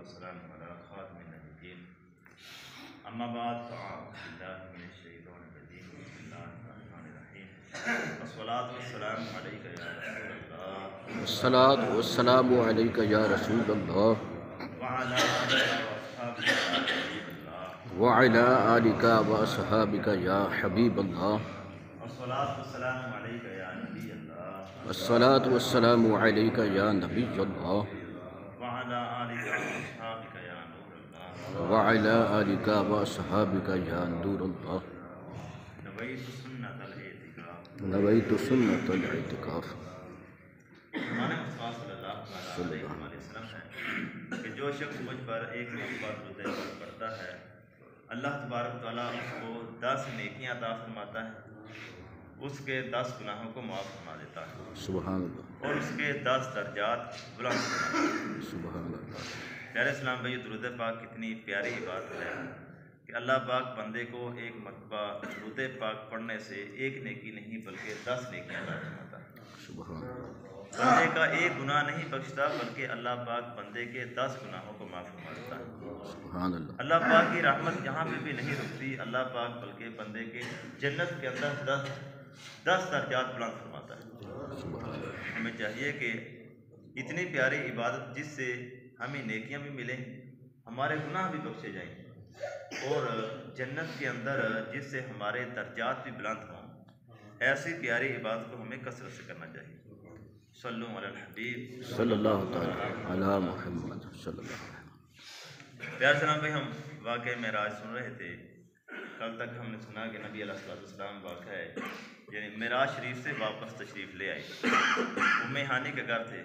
والسلام على خاتم النبيين اما بعد فاعوذ بالله من الشیطان الرجیم بسم اللہ الرحمن الرحیم والصلاة والسلام علیک یا رسول اللہ الصلاۃ والسلام علیک یا رسول اللہ وعلی آلک واصحابک یا حبیب اللہ وعلی آلک و اصحابک یا حبیب اللہ والصلاة والسلام علیک یا نبی اللہ الصلاۃ والسلام علیک یا نبی اللہ وعلی آلک واصحابک یا نور اللہ وعلی آلک واصحابک یا نور اللہ نویت سنت الاعتکاف نویت سنت الاعتکاف۔ فرمان مصطفیٰ صلی اللہ علیہ وسلم ہے کہ جو شخص مجھ پر ایک مرتبہ درود پاک پڑھتا ہے اللہ تبارک و تعالیٰ اس کو 10 نیکیاں عطا فرماتا ہے، اس کے 10 گناہوں کو معاف فرما دیتا ہے سبحان اللہ، اور اس کے 10 درجات بلند فرماتا ہے۔ سبحان اللہ۔ پیارے اسلام بھائی، درود پاک کتنی پیاری بات ہے کہ اللہ پاک بندے کو ایک مرتبہ درود پاک پڑھنے سے ایک نیکی نہیں بلکہ 10 نیکیاں عطا فرماتا ہے۔ سبحان اللہ، بندے کا ایک گناہ نہیں بخشتا بلکہ اللہ پاک بندے کے 10 گناہوں کو معاف فرما دیتا ہے۔ سبحان اللہ، اللہ پاک کی رحمت یہاں پہ بھی نہیں رکتی، اللہ پاک بلکہ بندے کے جنت کے اندر 10 درجات بلند فرماتا ہے۔ سبحان اللہ، ہمیں چاہیے کہ اتنی پیاری عبادت جس سے ہمیں نیکیاں بھی ملیں، ہمارے گناہ بھی بخشے جائیں، اور جنت کے اندر جس سے ہمارے درجات بھی بلند ہوں، ایسی پیاری عبادت کو ہمیں کثرت سے کرنا چاہیے۔ صلو علی الحبیب صلی اللہ تعالیٰ علی محمد صلی اللہ علیہ وسلم۔ پیارے سلام بھائی، ہم واقعہ معراج سن رہے تھے۔ کل تک ہم نے سنا کہ نبی علیہ السلام واقعہ ہے یعنی معراج شریف سے واپس تشریف لے آئے، ام ہانی کے گھر تھے،